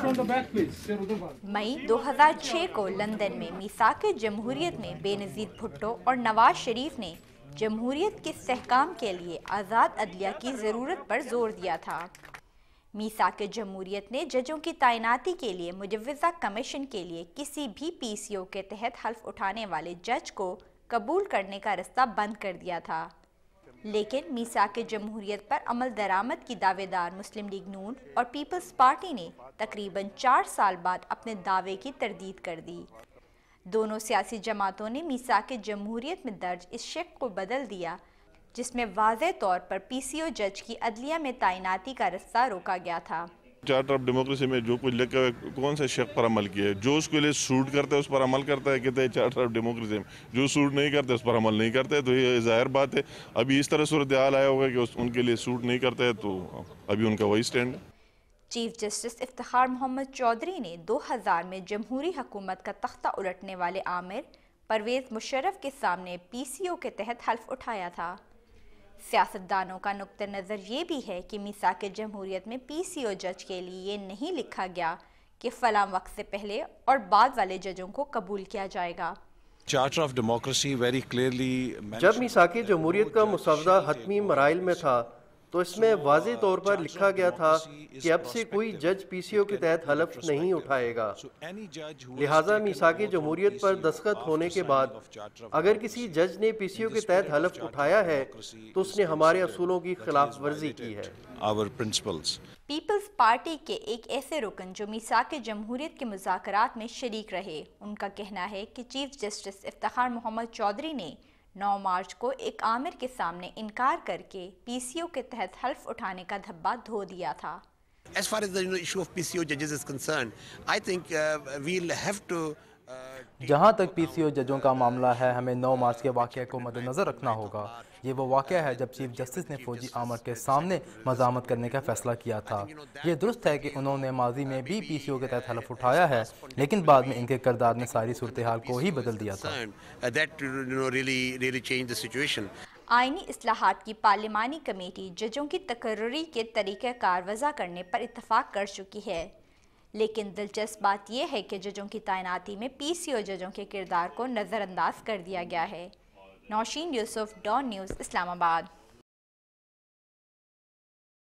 मई 2006 को लंदन में मीसाक जमहूरियत में बेनज़ीर भुट्टो और नवाज शरीफ ने जमहूरियत के इस्तेहकाम के लिए आज़ाद अदलिया की ज़रूरत पर जोर दिया था। मीसाक जमहूरियत ने जजों की तैनाती के लिए मुजव्वज़ा कमीशन के लिए किसी भी PCO के तहत हल्फ उठाने वाले जज को कबूल करने का रास्ता बंद कर दिया था। लेकिन मीसाक जमहूरियत पर अमल दरामद की दावेदार मुस्लिम लीग नून और पीपल्स पार्टी ने तकरीबन 4 साल बाद अपने दावे की तरदीद कर दी। दोनों सियासी जमातों ने मीसाक जमहूरियत में दर्ज इस शेक को बदल दिया जिसमें वाज़े तौर पर PCO जज की अदलिया में तैनाती का रास्ता रोका गया था। चार्टर ऑफ डेमोक्रेसी में जो कुछ लिखा है कौन से शेक पर अमल किया है, जो उसके लिए सूट करता है उस पर अमल करता है, कहते हैं चार्टर ऑफ डेमोक्रेसी में, जो सूट नहीं करता उस पर अमल नहीं करता है। तो ये ज़ाहिर बात है अभी इस तरह सूरत हाल आया होगा कि उनके लिए सूट नहीं करता है, तो अभी उनका वही स्टैंड है। चीफ जस्टिस इफ्तिखार मोहम्मद चौधरी ने 2000 में जमहूरी हुकूमत का तख्ता उलटने वाले आमिर परवेज़ मुशर्रफ के सामने PCO के तहत हल्फ उठाया था। सियासतदानों का नुक्ता नज़र ये भी है कि मीसाक जमहूरियत में PCO जज के लिए ये नहीं लिखा गया कि फ़लाँ वक्त से पहले और बाद वाले जजों को कबूल किया जाएगा। Charter of democracy very clearly जब मीसाक जमहूरियत का मुसवदा हतमी मराइल में था तो इसमें वाज़े तौर पर लिखा गया था कि अब से कोई जज PCO के तहत हलफ नहीं उठाएगा। लिहाजा मीसाक जमहूरियत पर दस्तखत होने के बाद अगर किसी जज ने PCO के तहत हलफ उठाया है तो उसने हमारे असूलों की खिलाफ वर्जी की है। पीपल्स पार्टी के एक ऐसे रुकन जो मीसाक जमहूरियत के मुज़ाकरात में शरीक रहे, उनका कहना है कि चीफ जस्टिस इफ्तिखार मोहम्मद चौधरी ने 9 मार्च को एक आमिर के सामने इनकार करके PCO के तहत हल्फ उठाने का धब्बा धो दिया था। As far as the issue of PCO judges is concerned, I think we'll have to जहाँ तक PCO जजों का मामला है, हमें 9 मार्च के वाक़े को मद्देनज़र रखना होगा। ये वो वाक़या है जब चीफ जस्टिस ने फौजी आमर के सामने मज़ामत करने का फ़ैसला किया था। ये दुरुस्त है कि उन्होंने माजी में भी PCO के तहत हलफ उठाया है, लेकिन बाद में इनके किरदार ने सारी सूरत हाल को ही बदल दिया था। आईनी इस्लाहात की पार्लिमानी कमेटी जजों की तकर्रुरी के तरीक़ाकार वज़ा करने पर इत्तफ़ाक़ कर चुकी है, लेकिन दिलचस्प बात यह है कि जजों की तैनाती में PCO जजों के किरदार को नज़रअंदाज कर दिया गया है। Nausheen Yusuf, Dawn News, Islamabad.